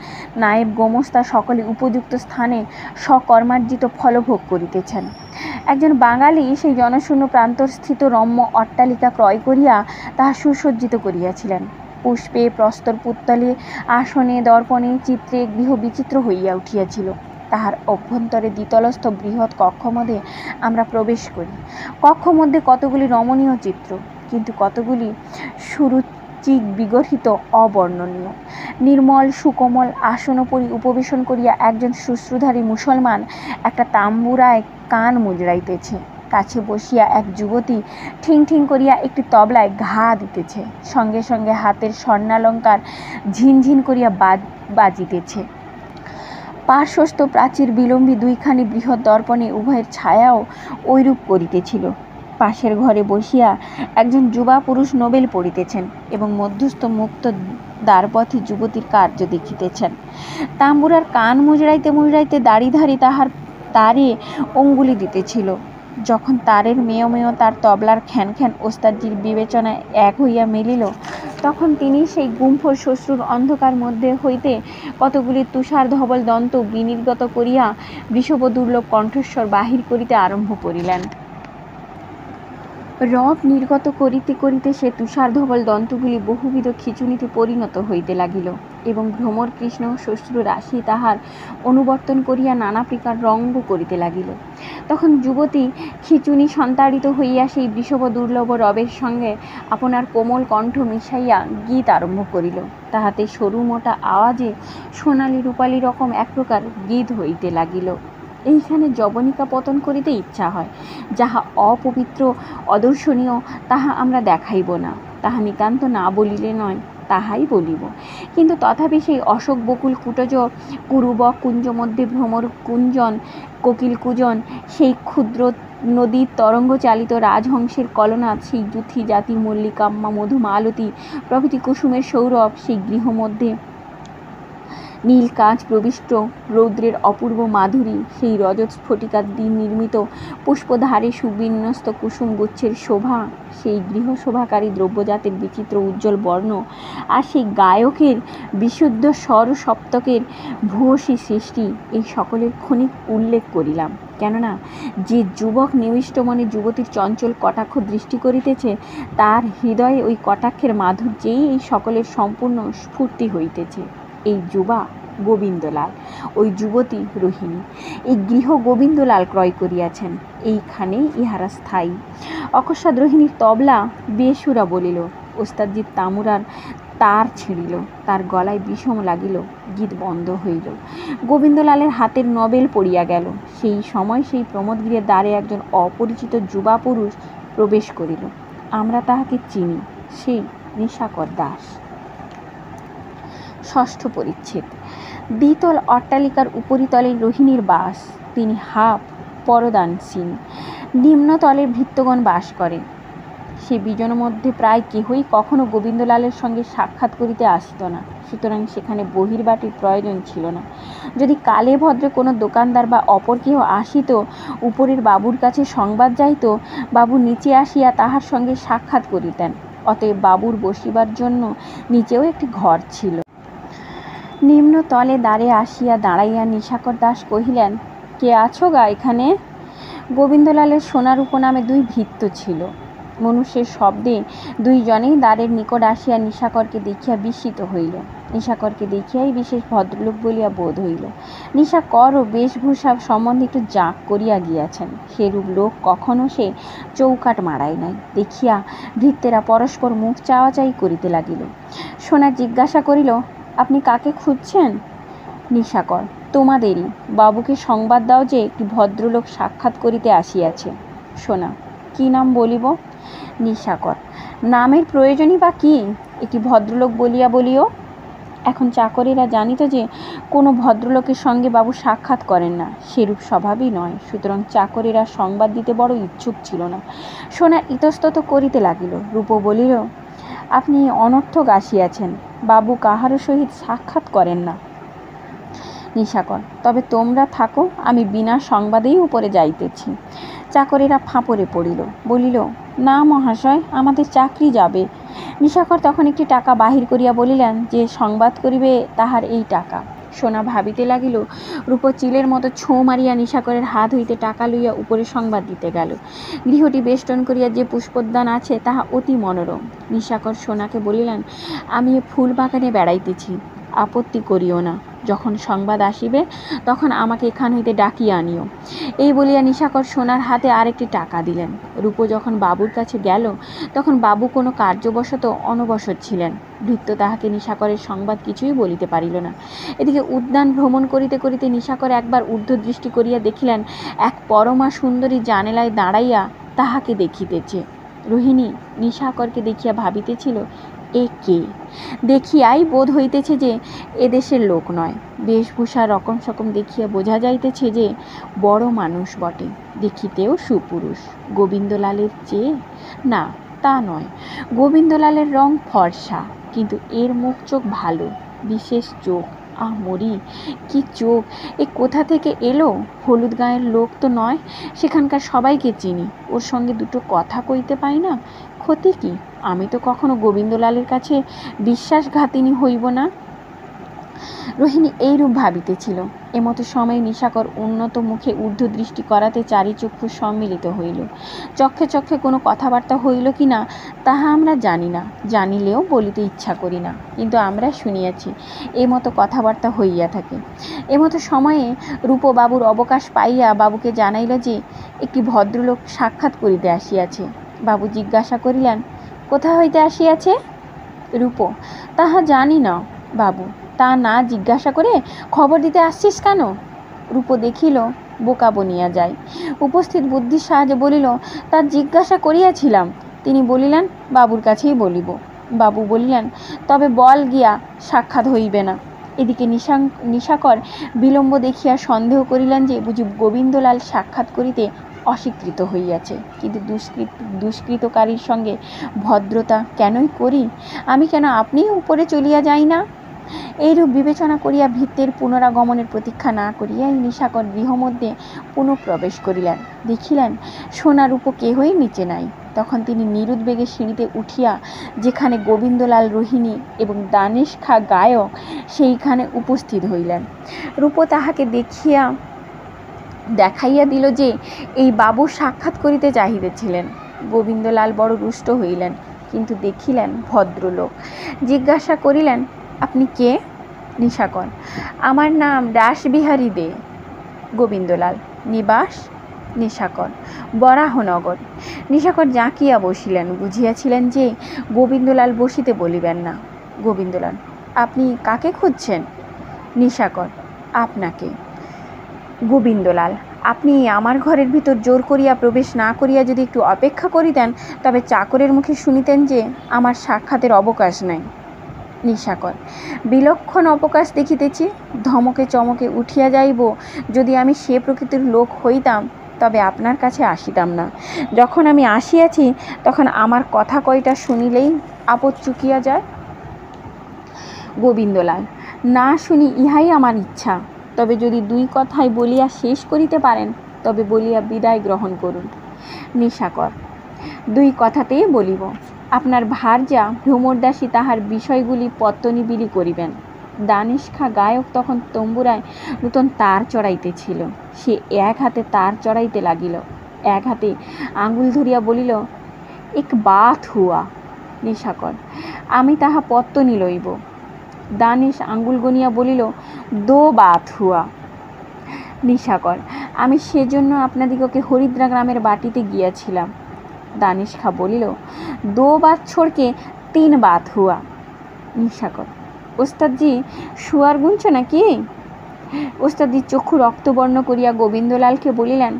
নায়েব, গোমস্তা সকলে উপযুক্ত স্থানে স্বকর্মার্জিত ফলভোগ করিতেছেন। একজন বাঙালি সেই জনশূন্য প্রান্তরস্থিত রম্য অট্টালিকা ক্রয় করিয়া তাহা সুসজ্জিত করিয়াছিলেন। পুষ্পে, প্রস্তর, পুত্তলে, আসনে, দর্পণে, চিত্রে গৃহ বিচিত্র হইয়া উঠিয়াছিল। তাহার অভ্যন্তরে দ্বিতলস্থ বৃহৎ কক্ষমধ্যে আমরা প্রবেশ করি। কক্ষ মধ্যে কতগুলি রমণীয় চিত্র, কিন্তু কতগুলি সুরুচিক বিগর্হিত, অবর্ণনীয়। নির্মল সুকোমল আসনোপরি উপবেশন করিয়া একজন শুশ্রূধারী মুসলমান একটা তাম্বুরায় কান মুজড়াইতেছে। কাছে বসিয়া এক যুবতী ঠিং ঠিং করিয়া একটি তবলায় ঘা দিতেছে, সঙ্গে সঙ্গে হাতের স্বর্ণালঙ্কার ঝিনঝিন করিয়া বাজিতেছে। পার্শ্বস্থ প্রাচীর বিলম্বী দুইখানি বৃহৎ দর্পণে উভয়ের ছায়াও ঐরূপ করিতেছিল। পাশের ঘরে বসিয়া একজন যুবা পুরুষ নোবেল পড়িতেছেন এবং মধ্যস্থ মুক্ত দ্বারপথে যুবতীর কার্য দেখিতেছেন। তাম্বুরার কান মুজড়াইতে মুজড়াইতে দাড়িধারী তারে অঙ্গুলি দিতেছিল। যখন তারের মেয় মেয় তার তবলার খ্যান খ্যান ওস্তাদজির বিবেচনায় এক হইয়া মিলিল, তখন তিনি সেই গুম্ফর শ্বশ্রুর অন্ধকার মধ্যে হইতে কতগুলি তুষার ধবল দন্ত বিনির্গত করিয়া বৃষভ দুর্লভ কণ্ঠস্বর বাহির করিতে আরম্ভ করিলেন। রব নির্গত করিতে করিতে সে তুষার ধবল দন্তগুলি বহুবিধ খিচুনিতে পরিণত হইতে লাগিল এবং ভ্রমর কৃষ্ণ শ্বশ্রু রাশি তাহার অনুবর্তন করিয়া নানা প্রকার রঙ্গ করিতে লাগিল। তখন যুবতী খিচুনি সন্তাড়িত হইয়া সেই বৃষভ দুর্লভ রবের সঙ্গে আপনার কোমল কণ্ঠ মিশাইয়া গীত আরম্ভ করিল। তাহাতে সরু মোটা আওয়াজে সোনালি রূপালী রকম এক প্রকার গীত হইতে লাগিল। এইখানে যবনিকা পতন করিতে ইচ্ছা হয়। যাহা অপবিত্র অদর্শনীয় তাহা আমরা দেখাইব না, তাহা নিতান্ত না বলিলে নয়, তাহাই বলিব। কিন্তু তথাপি সেই অশোক বকুল কুটজ কুরুবক কুঞ্জ মধ্যে ভ্রমর কুঞ্জন কোকিল কুজন, সেই ক্ষুদ্র নদীর তরঙ্গ চালিত রাজহংসের কলনাদ, সেই যুথি জাতি মল্লিকাম্মা মধুমালতী প্রভৃতি কুসুমের সৌরভ, সেই গৃহ মধ্যে নীল কাঁচ প্রবিষ্ট রৌদ্রের অপূর্ব মাধুরী, সেই রজত স্ফটিকার দিন নির্মিত পুষ্পধারে সুবিন্যস্ত কুসুম গুচ্ছের শোভা, সেই গৃহশোভাকারী দ্রব্যজাতের বিচিত্র উজ্জ্বল বর্ণ, আর সেই গায়কের বিশুদ্ধ স্বর সপ্তকের ভূয়সী সৃষ্টি, এই সকলের ক্ষণিক উল্লেখ করিলাম। কেননা যে যুবক নিবিষ্ট মনে যুবতীর চঞ্চল কটাক্ষ দৃষ্টি করিতেছে, তার হৃদয়ে ওই কটাক্ষের মাধুর্যেই এই সকলের সম্পূর্ণ স্ফূর্তি হইতেছে। এই যুবা গোবিন্দলাল, ওই যুবতী রোহিণী। এই গৃহ গোবিন্দলাল ক্রয় করিয়াছেন, এইখানেই ইহারা স্থায়ী। অকস্মাৎ রোহিণীর তবলা বেসুরা বলিল, ওস্তাদজির তামুরার তার ছিঁড়িল, তার গলায় বিষম লাগিল, গীত বন্ধ হইল। গোবিন্দলালের হাতের নবেল পড়িয়া গেল। সেই সময় সেই প্রমোদগৃহের দ্বারে একজন অপরিচিত যুবা পুরুষ প্রবেশ করিল। আমরা তাহাকে চিনি, সেই নিশাকর দাস। ষষ্ঠ পরিচ্ছেদ। দ্বিতল অট্টালিকার উপরিতলে রোহিণীর বাস। তিনি হাফ পরদানসীন। নিম্নতলে ভৃত্যগণ বাস করে। সে বিজন মধ্যে প্রায় কেহই কখনো গোবিন্দলালের সঙ্গে সাক্ষাৎ করিতে আসিত না, সুতরাং সেখানে বহির্বাটির প্রয়োজন ছিল না। যদি কালে ভদ্রে কোনো দোকানদার বা অপর কেহ আসিত, উপরের বাবুর কাছে সংবাদ যাইত, বাবু নিচে আসিয়া তাহার সঙ্গে সাক্ষাৎ করিতেন। অতএব বাবুর বসিবার জন্য নিচেও একটি ঘর ছিল। নিম্নতলে দ্বারে আসিয়া দাঁড়াইয়া নিশাকর দাস কহিলেন, কে আছো গা এখানে? গোবিন্দলালের সোনার উপনামে দুই ভৃত্য ছিল। মনুষ্যের শব্দে দুইজনেই দ্বারের নিকট আসিয়া নিশাকরকে দেখিয়া বিস্মিত হইল। নিশাকরকে দেখিয়াই বিশেষ ভদ্রলোক বলিয়া বোধ হইল। নিশাকর ও বেশভূষা সম্বন্ধে একটু জাঁক করিয়া গিয়াছেন, সেরূপ লোক কখনো সে চৌকাট মারায় নাই। দেখিয়া ভৃত্যেরা পরস্পর মুখ চাওয়াচাই করিতে লাগিল। সোনা জিজ্ঞাসা করিল, আপনি কাকে খুঁজছেন? নিশাকর, তোমাদেরই। বাবুকে সংবাদ দাও যে একটি ভদ্রলোক সাক্ষাৎ করিতে আসিয়াছে। সোনা, কি নাম বলিব? নিশাকর, নামের প্রয়োজনই বা কি? একটি ভদ্রলোক বলিয়া বলিও। এখন চাকরেরা জানিত যে কোনো ভদ্রলোকের সঙ্গে বাবু সাক্ষাৎ করেন না, সেরূপ স্বভাবই নয়, সুতরাং চাকরেরা সংবাদ দিতে বড় ইচ্ছুক ছিল না। সোনা ইতস্তত করিতে লাগিল। রূপ বলিল, আপনি অনর্থক আসিয়াছেন, বাবু কাহারও সহিত সাক্ষাৎ করেন না। নিশাকর, তবে তোমরা থাকো, আমি বিনা সংবাদেই উপরে যাইতেছি। চাকরেরা ফাঁপড়ে পড়িল, বলিল, না মহাশয়, আমাদের চাকরি যাবে। নিশাকর তখন একটি টাকা বাহির করিয়া বলিলেন, যে সংবাদ করিবে তাহার এই টাকা। সোনা ভাবিতে লাগিল। রূপ চিলের মতো ছোঁ মারিয়া নিশাকরের হাত হইতে টাকা লইয়া উপরে সংবাদ দিতে গেল। গৃহটি বেষ্টন করিয়া যে পুষ্পোদ্যান আছে তাহা অতি মনোরম। নিশাকর সোনাকে বলিলেন, আমি এ ফুল বাগানে বেড়াইতেছি, আপত্তি করিও না। যখন সংবাদ আসিবে তখন আমাকে এখান হইতে ডাকিয়া আনিও। এই বলিয়া নিশাকর সোনার হাতে আরেকটি টাকা দিলেন। রূপ যখন বাবুর কাছে গেল তখন বাবু কোনো কার্যবশত অনবসর ছিলেন। ভৃত্য তাহাকে নিশাকরের সংবাদ কিছুই বলিতে পারিল না। এদিকে উদ্যান ভ্রমণ করিতে করিতে নিশাকর একবার ঊর্ধ্বদৃষ্টি করিয়া দেখিলেন এক পরমা সুন্দরী জানেলায় দাঁড়াইয়া তাহাকে দেখিতেছে। রোহিণী নিশাকরকে দেখিয়া ভাবিতেছিল, এ কে? দেখিয়াই বোধ হইতেছে যে এদেশের লোক নয়। বেশভূষা রকম সকম দেখিয়া বোঝা যাইতেছে যে বড় মানুষ বটে, দেখিতেও সুপুরুষ। গোবিন্দলালের চেয়ে? না, তা নয়। গোবিন্দলালের রং ফর্সা, কিন্তু এর মুখ চোখ ভালো, বিশেষ চোখ। মরি, কি চোখ! এ কোথা থেকে এলো? হলুদ গাঁয়ের লোক তো নয়, সেখানকার সবাইকে চিনি। ওর সঙ্গে দুটো কথা কইতে পাই না, ক্ষতি কি? আমি তো কখনো গোবিন্দলালের কাছে বিশ্বাসঘাতিনী হইব না। রোহিণী এইরূপ ভাবিতেছিল। এমতো সময় নিশাকর উন্নত মুখে ঊর্ধ্বদৃষ্টি করাতে চারিচক্ষু সম্মিলিত হইল। চক্ষে চক্ষে কোনো কথাবার্তা হইল কি না তাহা আমরা জানি না, জানিলেও বলিতে ইচ্ছা করি না, কিন্তু আমরা শুনিয়াছি এমতো কথাবার্তা হইয়া থাকে। এমতো সময়ে রূপবাবুর অবকাশ পাইয়া বাবুকে জানাইল যে একটি ভদ্রলোক সাক্ষাৎ করিতে আসিয়াছে। বাবু জিজ্ঞাসা করিলেন, কোথা হইতে আসিয়াছে? রূপ, তাহা জানি না বাবু। তা না জিজ্ঞাসা করে খবর দিতে আসছিস কেন? রূপ দেখিল বোকা বনিয়া যায়। উপস্থিত বুদ্ধির সাহায্যে বলিল, তা জিজ্ঞাসা করিয়াছিলাম। তিনি বলিলেন, বাবুর কাছেই বলিব। বাবু বলিলেন, তবে বল গিয়া, সাক্ষাৎ হইবে না। এদিকে নিশাকর বিলম্ব দেখিয়া সন্দেহ করিলেন যে বুঝি গোবিন্দলাল সাক্ষাৎ করিতে অস্বীকৃত হইয়াছে। কিন্তু দুষ্কৃতকারীর সঙ্গে ভদ্রতা কেনই করি? আমি কেন আপনি উপরে চলিয়া যাই না? এইরূপ বিবেচনা করিয়া ভৃত্যের পুনরাগমনের প্রতীক্ষা না করিয়াই নিশাকর গৃহমধ্যে পুনঃপ্রবেশ করিলেন। দেখিলেন সোনারূপ কেহই নিচে নাই। তখন তিনি নিরুদ্বেগে সিঁড়িতে উঠিয়া যেখানে গোবিন্দলাল, রোহিণী এবং দানেশ খা গায়ক সেইখানে উপস্থিত হইলেন। রূপ তাহাকে দেখাইয়া দিল যে এই বাবু সাক্ষাৎ করিতে চাহিতেছিলেন। গোবিন্দলাল বড় রুষ্ট হইলেন, কিন্তু দেখিলেন ভদ্রলোক। জিজ্ঞাসা করিলেন, আপনি কে? নিশাকর, আমার নাম রাসবিহারী দে। গোবিন্দলাল, নিবাস? নিশাকর, বরাহনগর। নিশাকর জাঁকিয়া বসিলেন, বুঝিয়াছিলেন যে গোবিন্দলাল বসিতে বলিবেন না। গোবিন্দলাল, আপনি কাকে খুঁজছেন? নিশাকর, আপনাকে। গোবিন্দলাল, আপনি আমার ঘরের ভিতর জোর করিয়া প্রবেশ না করিয়া যদি একটু অপেক্ষা করিতেন তবে চাকরের মুখে শুনিতেন যে আমার সাক্ষাতের অবকাশ নাই। নিশাকর, বিলক্ষণ অবকাশ দেখিতেছি। ধমকে চমকে উঠিয়া যাইব। যদি আমি সে প্রকৃতির লোক হইতাম তবে আপনার কাছে আসিতাম না। যখন আমি আসিয়াছি তখন আমার কথা কয়টা শুনিলেই আপদ চুকিয়া যায়। গোবিন্দলাল, না শুনি ইহাই আমার ইচ্ছা। তবে যদি দুই কথাই বলিয়া শেষ করিতে পারেন তবে বলিয়া বিদায় গ্রহণ করুন। নিশাকর, দুই কথাতেই বলিব। আপনার ভার্যা ভ্রমরদাসী তাহার বিষয়গুলি পত্তনিবিলি করিবেন। দানেশ খা গায়ক তখন তম্বুরায় নূতন তার চড়াইতেছিল। সে এক হাতে তার চড়াইতে লাগিল, এক হাতে আঙুল ধরিয়া বলিল, এক বাত হুয়া। নিশাকর, আমি তাহা পত্তনি লইব। দানেশ আঙুল গনিয়া বলিল, দো বাত হুয়া। নিশাকর, আমি সেজন্য আপনাদিগকে হরিদ্রা গ্রামের বাটিতে গিয়াছিলাম। দানেশ খা বলিল, দো বাত ছোড়কে তিন বাত হুয়া। নিশাকর, ওস্তাদজি শুয়ার গুনছ নাকি? ওস্তাদজি চক্ষু রক্তবর্ণ করিয়া গোবিন্দলালকে বলিলেন,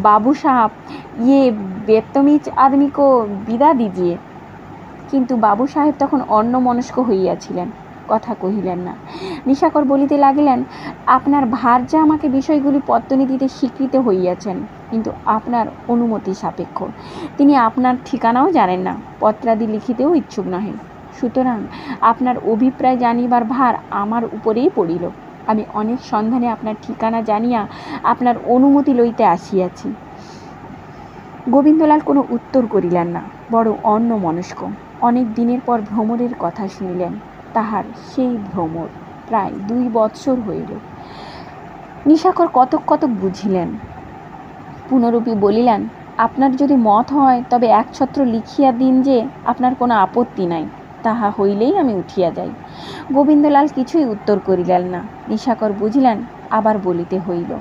বাবু সাহাব, ইয়ে বেতমিজ আদমি কো বিদা দিজিয়ে। কিন্তু বাবু সাহেব তখন অন্যমনস্ক হইয়াছিলেন, কথা কহিলেন না। নিশাকর বলিতে লাগিলেন, আপনার ভার্যা আমাকে বিষয়গুলি পত্তনি দিতে স্বীকৃত হইয়াছেন, কিন্তু আপনার অনুমতি সাপেক্ষ। তিনি আপনার ঠিকানাও জানেন না, পত্রাদি লিখিতেও ইচ্ছুক নহেন। সুতরাং আপনার অভিপ্রায় জানিবার ভার আমার উপরেই পড়িল। আমি অনেক সন্ধানে আপনার ঠিকানা জানিয়া আপনার অনুমতি লইতে আসিয়াছি। গোবিন্দলাল কোনো উত্তর করিলেন না, বড় অন্যমনস্ক। অনেক দিনের পর ভ্রমরের কথা শুনিলেন। তাহার সেই ভ্রমর প্রায় 2 বৎসর হইল। নিশাকর কতক কতক বুঝিলেন। পুনরূপী বলিলেন, আপনার যদি মত হয় তবে একছত্র লিখিয়া দিন যে আপনার কোনো আপত্তি নাই, তাহা হইলেই আমি উঠিয়া যাই। গোবিন্দলাল কিছুই উত্তর করিলেন না। নিশাকর বুঝিলেন আবার বলিতে হইল।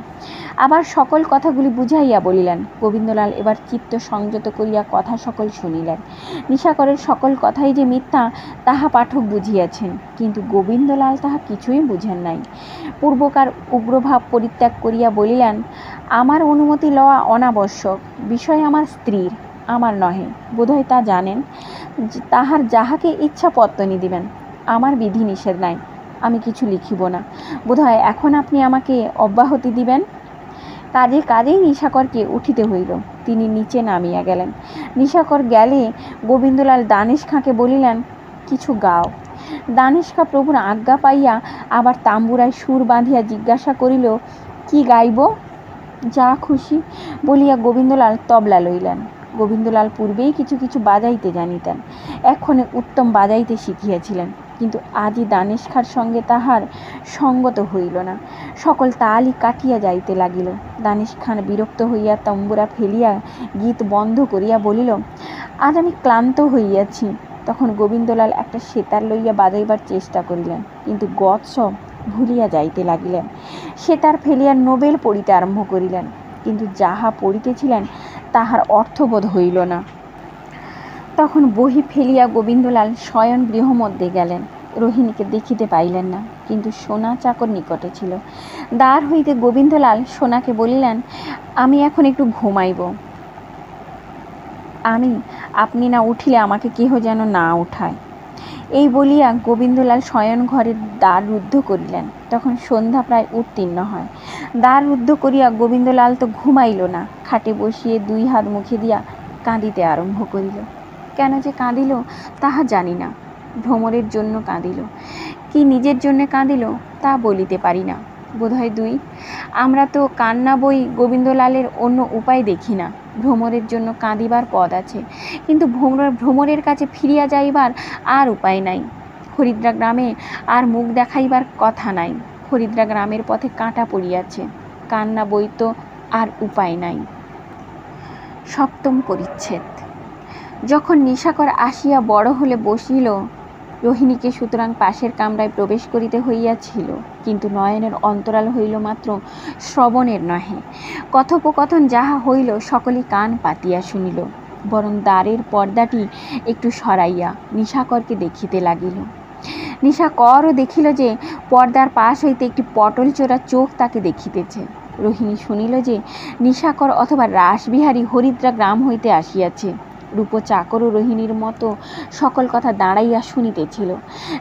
আবার সকল কথাগুলি বুঝাইয়া বলিলেন। গোবিন্দলাল এবার চিত্ত সংযত করিয়া কথা সকল শুনিলেন। নিশাকরের সকল কথাই যে মিথ্যা তাহা পাঠক বুঝিয়াছেন, কিন্তু গোবিন্দলাল তাহা কিছুই বুঝেন নাই। পূর্বকার উগ্রভাব পরিত্যাগ করিয়া বলিলেন, আমার অনুমতি লওয়া অনাবশ্যক, বিষয় আমার স্ত্রীর, আমার নহে। বোধহয় তা জানেন। তাহার যাহাকে ইচ্ছা পত্তনি দিবেন, আমার বিধি নিষেধ নাই, আমি কিছু লিখিব না। বোধহয় এখন আপনি আমাকে অব্যাহতি দিবেন। কাজেই নিশাকরকে উঠিতে হইল। তিনি নিচে নামিয়া গেলেন। নিশাকর গেলে গোবিন্দলাল দানেশ খাঁকে বলিলেন, কিছু গাও। দানেশ খাঁ প্রভুর আজ্ঞা পাইয়া আবার তাম্বুরায় সুর বাঁধিয়া জিজ্ঞাসা করিল, কি গাইব? যা খুশি বলিয়া গোবিন্দলাল তবলা লইলেন। গোবিন্দলাল পূর্বেই কিছু কিছু বাজাইতে জানিতেন, এক্ষণে উত্তম বাজাইতে শিখিয়াছিলেন, কিন্তু আজই দানেশ খাঁর সঙ্গে তাহার সঙ্গত হইল না। সকল তালই কাটিয়া যাইতে লাগিল। দানেশ খান বিরক্ত হইয়া তম্বুরা ফেলিয়া গীত বন্ধ করিয়া বলিল, আজ আমি ক্লান্ত হইয়াছি। তখন গোবিন্দলাল একটা সেতার লইয়া বাজাইবার চেষ্টা করিলেন, কিন্তু গত সব ভুলিয়া যাইতে লাগিলেন। সেতার ফেলিয়া নোবেল পড়িতে আরম্ভ করিলেন, কিন্তু যাহা পড়িতেছিলেন তাহার অর্থবোধ হইল না। তখন বহি ফেলিয়া গোবিন্দলাল শয়ন গৃহ মধ্যে গেলেন। রোহিণীকে দেখিতে পাইলেন না, কিন্তু সোনা চাকর নিকটে ছিল। দ্বার হইতে গোবিন্দলাল সোনাকে বলিলেন, আমি এখন একটু ঘুমাইব। আপনি না উঠিলে আমাকে কেহ যেন না উঠায়। এই বলিয়া গোবিন্দলাল শয়ন ঘরের দ্বার রুদ্ধ করিলেন। তখন সন্ধ্যা প্রায় উত্তীর্ণ হয়। দ্বার রুদ্ধ করিয়া গোবিন্দলাল তো ঘুমাইল না, খাটে বসিয়ে দুই হাত মুখে দিয়া কাঁদিতে আরম্ভ করিল। কেন যে কাঁদিল তাহা জানি না। ভ্রমরের জন্য কাঁদিল, কি নিজের জন্য কাঁদিল তা বলিতে পারি না। বোধহয় দুই। আমরা তো কান্না বই গোবিন্দলালের অন্য উপায় দেখি না। ভ্রমরের জন্য কাঁদিবার পদ আছে, কিন্তু ভ্রমরের কাছে ফিরিয়া যাইবার আর উপায় নাই। হরিদ্রা গ্রামে আর মুখ দেখাইবার কথা নাই। হরিদ্রা গ্রামের পথে কাঁটা পড়িয়াছে, কান্না বই তো আর উপায় নাই। সপ্তম পরিচ্ছেদ। যখন নিশাকর আসিয়া বড় হলে বসিল, রোহিণীকে সুতরাং পাশের কামরায় প্রবেশ করিতে হইয়াছিল, কিন্তু নয়নের অন্তরাল হইল মাত্র, শ্রবণের নহে। কথোপকথন যাহা হইল সকলেই কান পাতিয়া শুনিল, বরং দ্বারের পর্দাটি একটু সরাইয়া নিশাকরকে দেখিতে লাগিল। নিশাকরও দেখিল যে পর্দার পাশ হইতে একটি পটল চোরা চোখ তাকে দেখিতেছে। রোহিণী শুনিল যে নিশাকর অথবা রাসবিহারী হরিদ্রা গ্রাম হইতে আসিয়াছে। রূপ চাকর ও রোহিণীর মতো সকল কথা দাঁড়াইয়া শুনিতেছিল।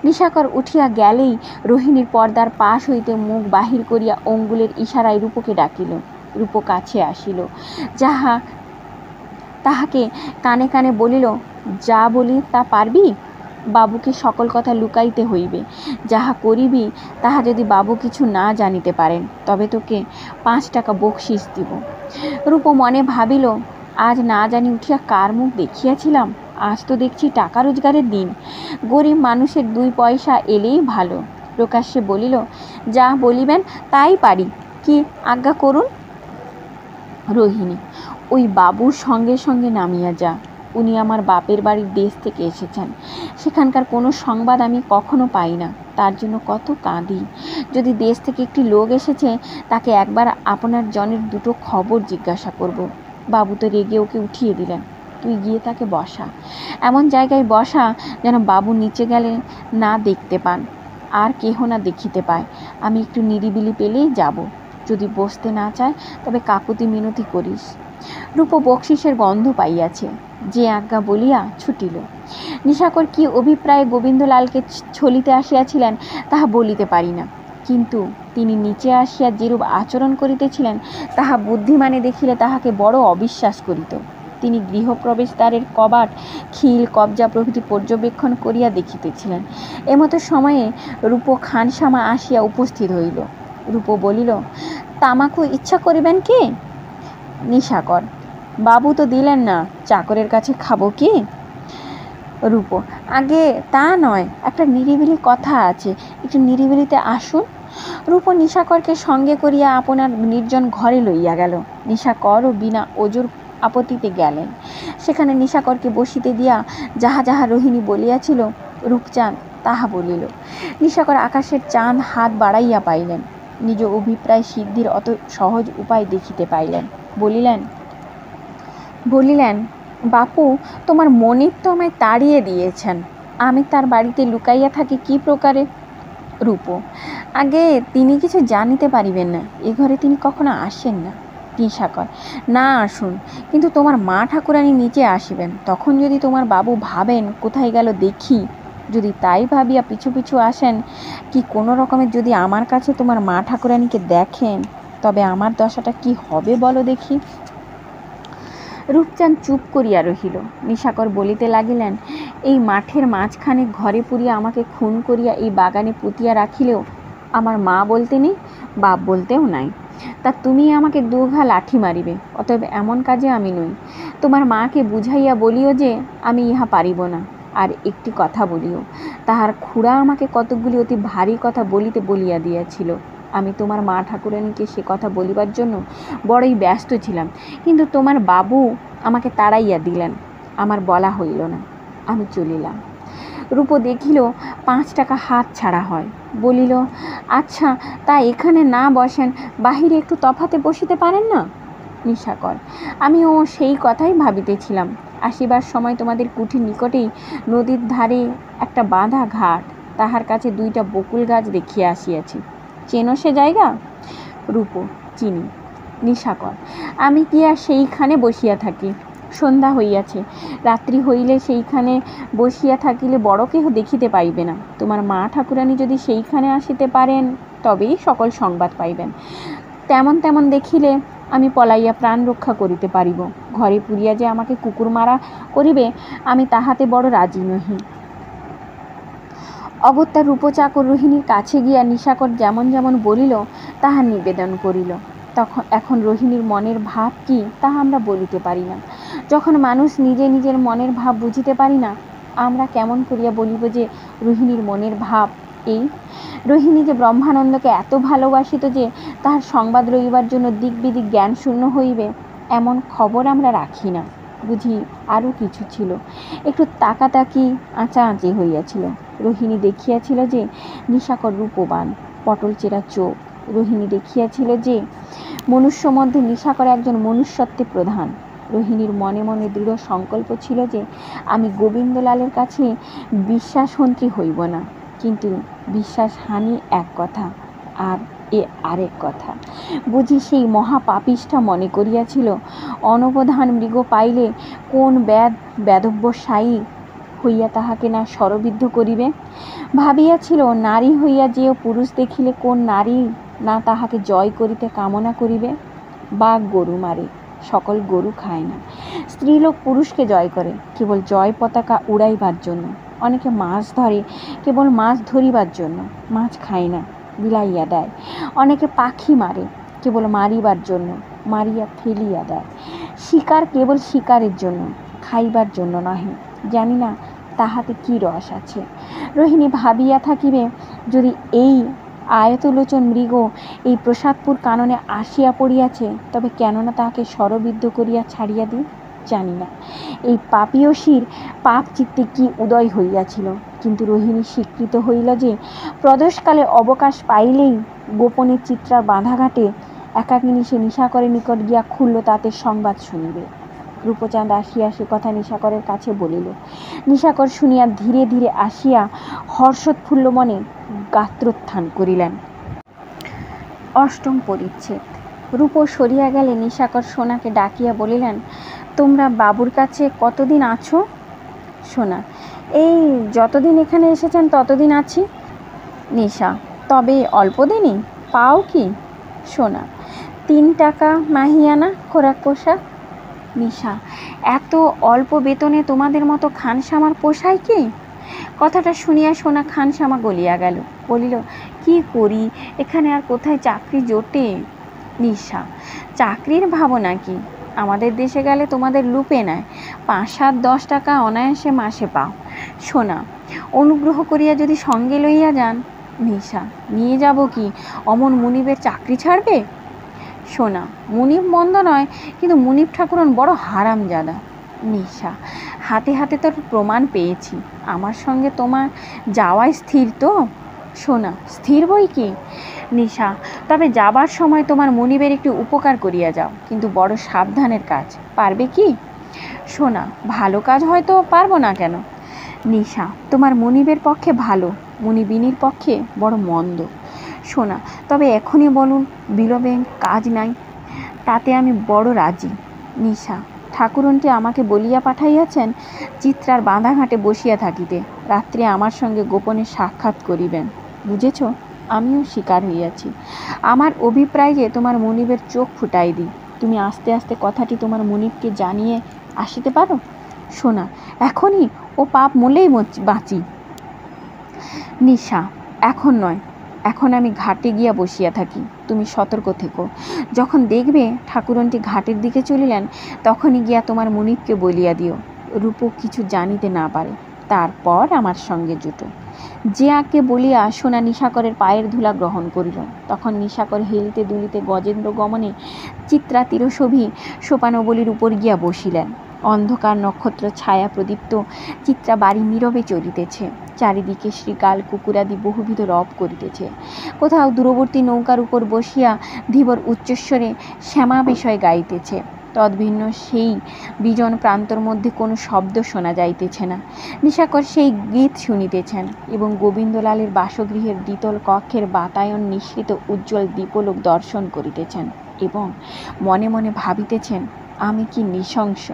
নিশাকর উঠিয়া গেলেই রোহিণীর পর্দার পাশ হইতে মুখ বাহির করিয়া অঙ্গুলের ইশারায় রূপকে ডাকিল। রূপ কাছে আসিল, তাহাকে কানে কানে বলিল, যা বলি তা পারবি? বাবুকে সকল কথা লুকাইতে হইবে। যাহা করিবি তাহা যদি বাবু কিছু না জানিতে পারেন, তবে তোকে 5 টাকা বকশিস দিব। রূপ মনে ভাবিল, আজ না জানি উঠিয়া কার মুখ দেখিয়াছিলাম, আজ তো দেখছি টাকা রোজগারের দিন। গরিব মানুষের 2 পয়সা এলেই ভালো। প্রকাশ্যে বলিল, যা বলিবেন তাই পারি, কি আজ্ঞা করুন। রোহিণী, ওই বাবুর সঙ্গে সঙ্গে নামিয়া যা। উনি আমার বাপের বাড়ির দেশ থেকে এসেছেন। সেখানকার কোনো সংবাদ আমি কখনো পাই না, তার জন্য কত কাঁদি। যদি দেশ থেকে একটি লোক এসেছে, তাকে একবার আপনার জনের 2টো খবর জিজ্ঞাসা করব। বাবু তো রেগে ওকে উঠিয়ে দিলেন। তুই গিয়ে তাকে বসা, এমন জায়গায় বসা যেন বাবু নিচে গেলে না দেখতে পান, আর কেহ না দেখিতে পায়। আমি একটু নিরিবিলি পেলেই যাব। যদি বসতে না চায় তবে কাকুতি মিনতি করিস। রূপ বকশিসের গন্ধ পাইয়াছে, যে আজ্ঞা বলিয়া ছুটিল। নিশাকর কি অভিপ্রায়ে গোবিন্দলালকে ছলিতে আসিয়াছিলেন তাহা বলিতে পারি না, কিন্তু তিনি নিচে আসিয়া যেরূপ আচরণ করিতেছিলেন তাহা বুদ্ধিমানে দেখিলে তাহাকে বড় অবিশ্বাস করিত। তিনি গৃহপ্রবেশদ্বারের কবাট, খিল, কবজা প্রভৃতি পর্যবেক্ষণ করিয়া দেখিতেছিলেন। এমতো সময়ে রূপ খানসামা আসিয়া উপস্থিত হইল। রূপ বলিল, তামাকু ইচ্ছা করিবেন কি? নিশাকর, বাবু তো দিলেন না, চাকরের কাছে খাবো কি? রূপ, আগে তা নয়, একটা নিরিবিলি কথা আছে, একটু নিরিবিলিতে আসুন। রূপ নিশাকরকে সঙ্গে করিয়া আপনার নির্জন ঘরে লইয়া গেল। নিশাকরও বিনা ওজোর আপত্তিতে গেলেন। সেখানে নিশাকরকে বসিতে দিয়া যাহা যাহা রোহিণী বলিয়াছিল রূপচাঁদ তাহা বলিল। নিশাকর আকাশের চাঁদ হাত বাড়াইয়া পাইলেন, নিজ অভিপ্রায় সিদ্ধির অত সহজ উপায় দেখিতে পাইলেন। বলিলেন, বাপু, তোমার মনিব তো আমায় তাড়িয়ে দিয়েছেন, আমি তার বাড়িতে লুকাইয়া থাকি কি প্রকারে? রূপ, আগে তিনি কিছু জানিতে পারিবেন না, এ ঘরে তিনি কখনো আসেন না। নিশাকর, না আসুন, কিন্তু তোমার মা ঠাকুরানী নিচে আসিবেন, তখন যদি তোমার বাবু ভাবেন কোথায় গেল দেখি, যদি তাই ভাবিয়া পিছু পিছু আসেন, কি কোনো রকমের যদি আমার কাছে তোমার মা ঠাকুরানীকে দেখেন, তবে আমার দশাটা কি হবে বলো দেখি। রূপচাঁদ চুপ করিয়া রহিল। নিশাকর বলিতে লাগিলেন, এই মাঠের মাঝখানে ঘরে পুরিয়া আমাকে খুন করিয়া এই বাগানে পুঁতিয়া রাখিলেও আমার মা বলতে নেই, বাপ বলতেও নাই, তা তুমি আমাকে দুঘা লাঠি মারিবে, অতএব এমন কাজে আমি নই। তোমার মাকে বুঝাইয়া বলিও যে আমি ইহা পারিব না। আর একটি কথা বলিও, তাহার খুড়া আমাকে কতকগুলি অতি ভারী কথা বলিতে বলিয়া দিয়াছিল, আমি তোমার মা ঠাকুরানীকে সে কথা বলিবার জন্য বড়ই ব্যস্ত ছিলাম, কিন্তু তোমার বাবু আমাকে তাড়াইয়া দিলেন, আমার বলা হইল না, আমি চলিলাম। রূপ দেখিল 5 টাকা হাত ছাড়া হয়, বলিল, আচ্ছা, তা এখানে না বসেন, বাহিরে একটু তফাতে বসিতে পারেন না? নিশাকর, আমিও সেই কথাই ভাবিতেছিলাম, আসিবার সময় তোমাদের কুঠির নিকটেই নদীর ধারে একটা বাঁধা ঘাট, তাহার কাছে 2টা বকুল গাছ দেখিয়া আসিয়াছি, চেনো সে জায়গা? রূপ, চিনি। নিশাকর, আমি কি আর সেইখানে বসিয়া থাকি? সন্ধ্যা হইয়াছে, রাত্রি হইলে সেইখানে বসিয়া থাকিলে বড় কেহ দেখিতে পাইবে না, তোমার মা ঠাকুরানী যদি সেইখানে আসিতে পারেন তবেই সকল সংবাদ পাইবেন, তেমন দেখিলে আমি পলাইয়া প্রাণ রক্ষা করিতে পারিব, ঘরে পুরিয়া যে আমাকে কুকুর মারা করিবে, আমি তাহাতে বড় রাজি নহি। অগত্যা রূপচাকর রোহিণীর কাছে গিয়া নিশাকর যেমন যেমন বলিল তাহা নিবেদন করিল। এখন রোহিণীর মনের ভাব কি তাহা আমরা বলিতে পারি না। যখন মানুষ নিজে নিজের মনের ভাব বুঝিতে পারি না, আমরা কেমন করিয়া বলিব যে রোহিণীর মনের ভাব এই? রোহিণী যে ব্রহ্মানন্দকে এত ভালোবাসিত যে তাহার সংবাদ লইবার জন্য দিক বিদিক জ্ঞান শূন্য হইবে, এমন খবর আমরা রাখি না। বুঝি আরও কিছু ছিল, একটু তাকাতাকি আঁচাআঁচি হইয়াছিল। রোহিণী দেখিয়াছিল যে নিশাকর রূপবান, পটল চেরা চোখ। রোহিণী দেখিয়াছিল যে মনুষ্য মধ্যে নিশাকর একজন মনুষ্যত্বে প্রধান। রোহিণীর মনে মনে দৃঢ় সংকল্প ছিল যে আমি গোবিন্দলালের কাছে বিশ্বাসহন্ত্রী হইব না, কিন্তু বিশ্বাসহানি এক কথা, আর এ আরেক কথা। বুঝি সেই মহাপাপিষ্ঠা মনে করিয়াছিল অনবধান মৃগ পাইলে কোন বেদব্যসায়ী হইয়া তাহাকে না শরবিদ্ধ করিবে। ভাবিয়াছিল নারী হইয়া যেও পুরুষ দেখিলে কোন নারী না তাহাকে জয় করিতে কামনা করিবে। বাঘ গরু মারে, সকল গরু খায় না। স্ত্রীলোক পুরুষকে জয় করে কেবল জয় পতাকা উড়াইবার জন্য। অনেকে মাছ ধরে কেবল মাছ ধরিবার জন্য, মাছ খায় না, বিলাইয়া দেয়। অনেকে পাখি মারে কেবল মারিবার জন্য, মারিয়া ফেলিয়া দেয়। শিকার কেবল শিকারের জন্য, খাইবার জন্য নহে। জানি না তাহাতে কি রস আছে। রোহিণী ভাবিয়া থাকিবে, যদি এই আয়তলোচন মৃগ এই প্রসাদপুর কাননে আসিয়া পড়িয়াছে, তবে কেননা তাহাকে শরবিদ্ধ করিয়া ছাড়িয়া দিই। জানি না এই পাপীয়সীর পাপ চিত্তে কি উদয় হইয়াছিল, কিন্তু রোহিণী স্বীকৃত হইল যে প্রদোষকালে অবকাশ পাইলেই গোপনে চিত্রার বাঁধাঘাটে একাকিনী সে নিশাকরের নিকট গিয়া খুলল তাতে সংবাদ শুনিবে। রূপচাঁদ আসিয়া সে কথা নিশাকরের কাছে বলিল। নিশাকর শুনিয়া ধীরে ধীরে আসিয়া হর্ষোৎফুল্ল মনে গাত্রোত্থান করিলেন। অষ্টম পরিচ্ছেদ। রূপ সরিয়া গেলে নিশাকর সোনাকে ডাকিয়া বলিলেন, তোমরা বাবুর কাছে কতদিন আছো? সোনা, এই যতদিন এখানে এসেছেন ততদিন আছি। নিশা, তবে অল্প দিনই পাও কি? সোনা, 3 টাকা মাহিয়ানা খোরাক পোশাক। নিশা, এত অল্প বেতনে তোমাদের মতো খানসামার পোষায় কি? কথাটা শুনিয়া সোনা খানসামা গলিয়া গেল। বলিল, কি করি, এখানে আর কোথায় চাকরি জোটে? নিশা, চাকরির ভাবনা কি? আমাদের দেশে গেলে তোমাদের লুপে নেয়, 5-7-10 টাকা অনায়াসে মাসে পাও। সোনা, অনুগ্রহ করিয়া যদি সঙ্গে লইয়া যান। নিশা, নিয়ে যাব কি? অমন মুনিবের চাকরি ছাড়বে? সোনা, মুনিব মন্দ নয়, কিন্তু মুনিব ঠাকুরন বড় হারামজাদা। নিশা, হাতে হাতে তোর প্রমাণ পেয়েছি, আমার সঙ্গে তোমার যাওয়াই স্থির তো? সোনা, স্থির বই কি। নিশা, তবে যাবার সময় তোমার মনিবের একটু উপকার করিয়া যাও, কিন্তু বড় সাবধানের কাজ, পারবে কি? সোনা, ভালো কাজ হয়তো পারবো না কেন? নিশা, তোমার মনিবের পক্ষে ভালো, মনিবিনীর পক্ষে বড় মন্দ। সোনা, তবে এখনই বলুন, বিলবে কাজ নাই, তাতে আমি বড় রাজি। নিশা, ঠাকুরনটি আমাকে বলিয়া পাঠাইয়াছেন চিত্রার বাঁধাঘাটে বসিয়া থাকিতে, রাত্রে আমার সঙ্গে গোপনে সাক্ষাৎ করিবেন। বুঝেছ? আমিও শিকার হইয়াছি। আমার অভিপ্রায় যে তোমার মনিবের চোখ ফুটাই দিই। তুমি আস্তে আস্তে কথাটি তোমার মনিবকে জানিয়ে আসিতে পারো। সোনা, এখনই? ও পাপ মূলেই বাঁচি। নিশা, এখন নয়, এখন আমি ঘাটে গিয়া বসিয়া থাকি, তুমি সতর্ক থেকো। যখন দেখবে ঠাকুরনটি ঘাটের দিকে চলিলেন, তখনই গিয়া তোমার মনিবকে বলিয়া দিও রূপ কিছু জানিতে না পারে, তারপর আমার সঙ্গে জুটো। যে আজ্ঞে বলিয়া সোনা নিশাকরের পায়ের ধুলা গ্রহণ করিল। তখন নিশাকর হেলিতে দুলিতে গজেন্দ্র গমনে চিত্রা তীরশোভী সোপানবলির উপর গিয়া বসিলেন। অন্ধকার নক্ষত্র ছায়া প্রদীপ্ত চিত্রা বাড়ি নীরবে চলিতেছে। চারিদিকে শ্রীকাল কুকুরাদি বহুবিধ রব করিতেছে। কোথাও দূরবর্তী নৌকার উপর বসিয়া ধীবর উচ্চস্বরে শ্যামা বিষয় গাইতেছে। তদ্ভিন্ন সেই বিজন প্রান্তর মধ্যে কোনো শব্দ শোনা যাইতেছে না। নিশাকর সেই গীত শুনিতেছেন এবং গোবিন্দলালের বাসগৃহের দ্বিতল কক্ষের বাতায়ন নিঃসৃত উজ্জ্বল দীপলোক দর্শন করিতেছেন এবং মনে মনে ভাবিতেছেন, আমি কি নৃশংস!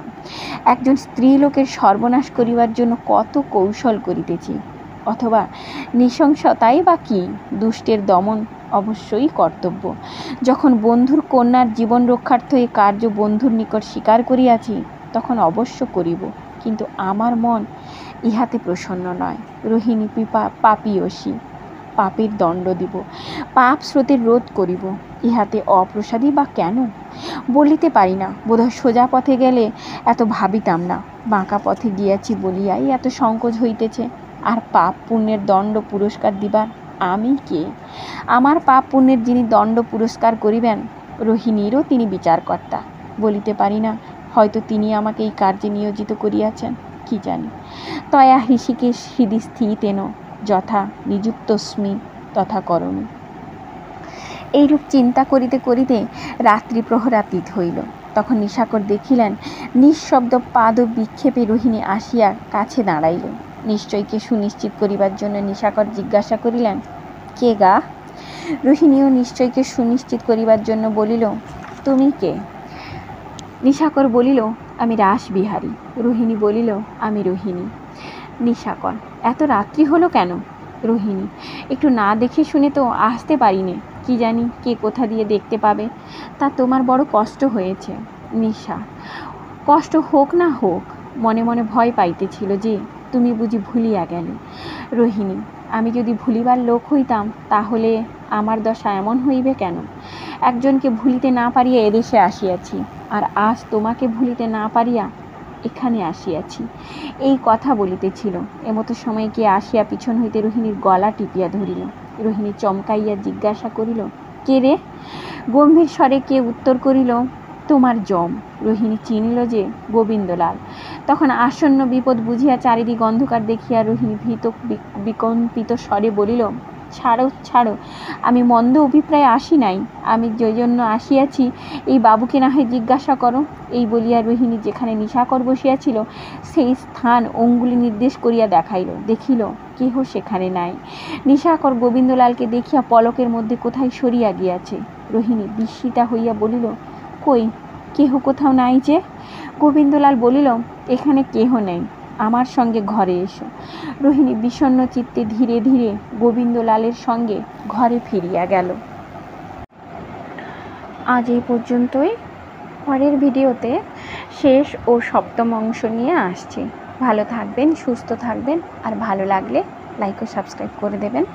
একজন স্ত্রীলোকের সর্বনাশ করিবার জন্য কত কৌশল করিতেছি, অথবা নৃশংসতাই বা কি? দুষ্টের দমন অবশ্যই কর্তব্য। যখন বন্ধুর কন্যার জীবন রক্ষার্থে এই কার্য বন্ধুর নিকট স্বীকার করিয়াছি, তখন অবশ্য করিব, কিন্তু আমার মন ইহাতে প্রসন্ন নয়। রোহিণী পাপীয়সী, পাপের দণ্ড দিব, পাপ স্রোতের রোধ করিব, ইহাতে অপ্রসাদী বা কেন? বলিতে পারি না, বোধহয় সোজা পথে গেলে এত ভাবিতাম না, বাঁকা পথে গিয়াছি বলিয়াই এত সংকোচ হইতেছে। আর পাপ পুণ্যের দণ্ড পুরস্কার দিবার আমি কে? আমার পাপ পুণ্যের যিনি দণ্ড পুরস্কার করিবেন, রোহিণীরও তিনি বিচারকর্তা। বলিতে পারি না, হয়তো তিনি আমাকে এই কার্যে নিয়োজিত করিয়াছেন, কি জানি। তয়া হৃষিকেশ হৃদি স্থিতেন যথা নিযুক্তস্মি তথা করমি। এইরূপ চিন্তা করিতে করিতে রাত্রি প্রহরাতীত হইল। তখন নিশাকর দেখিলেন নিঃশব্দ পাদ বিক্ষেপে রোহিণী আসিয়া কাছে দাঁড়াইল। নিশ্চয়কে সুনিশ্চিত করিবার জন্য নিশাকর জিজ্ঞাসা করিলেন, কে গা? রোহিণীও নিশ্চয়কে সুনিশ্চিত করিবার জন্য বলিল, তুমি কে? নিশাকর বলিল, আমি রাসবিহারী। রোহিণী বলিল, আমি রোহিণী। নিশাকর, এত রাত্রি হলো কেন? রোহিণী, একটু না দেখে শুনে তো আসতে পারিনে, কি জানি কে কোথা দিয়ে দেখতে পাবে, তা তোমার বড় কষ্ট হয়েছে। নিশা, কষ্ট হোক না হোক, মনে মনে ভয় পাইতেছিল যে তুমি বুঝি ভুলিয়া গেলে। রোহিণী, আমি যদি ভুলিবার লোক হইতাম, তাহলে আমার দশা এমন হইবে কেন? একজনকে ভুলিতে না পারিয়া এদেশে আসিয়াছি, আর আজ তোমাকে ভুলিতে না পারিয়া এখানে আসিয়াছি। এই কথা বলিতেছিল, এমতো সময় কে আসিয়া পিছন হইতে রোহিণীর গলা টিপিয়া ধরিল। রোহিণী চমকাইয়া জিজ্ঞাসা করিল, কে রে? গম্ভীর স্বরে কে উত্তর করিল, তোমার জম। রোহিণী চিনিল যে গোবিন্দলাল। তখন আসন্ন বিপদ বুঝিয়া চারিদিক অন্ধকার দেখিয়া রোহিণী ভীত বিকম্পিত স্বরে বলিল, ছাড়ো ছাড়ো, আমি মন্দ অভিপ্রায়ে আসি নাই, আমি যে জন্য আসিয়াছি এই বাবুকে না হয় জিজ্ঞাসা করো। এই বলিয়া রোহিণী যেখানে নিশাকর বসিয়াছিল সেই স্থান অঙ্গুলি নির্দেশ করিয়া দেখাইল। দেখিল কেহ সেখানে নাই। নিশাকর গোবিন্দলালকে দেখিয়া পলকের মধ্যে কোথায় সরিয়া গিয়াছে। রোহিণী বিস্মিতা হইয়া বলিল, কই, কেহ কোথাও নাই যে? গোবিন্দলাল বলিল, এখানে কেহ নেই, আমার সঙ্গে ঘরে এসো। রোহিণী বিষণ্ণ চিত্তে ধীরে ধীরে গোবিন্দলালের সঙ্গে ঘরে ফিরিয়া গেল। আজ এই পর্যন্তই। পরের ভিডিওতে শেষ ও সপ্তম অংশ নিয়ে আসছি। ভালো থাকবেন, সুস্থ থাকবেন, আর ভালো লাগলে লাইক ও সাবস্ক্রাইব করে দেবেন।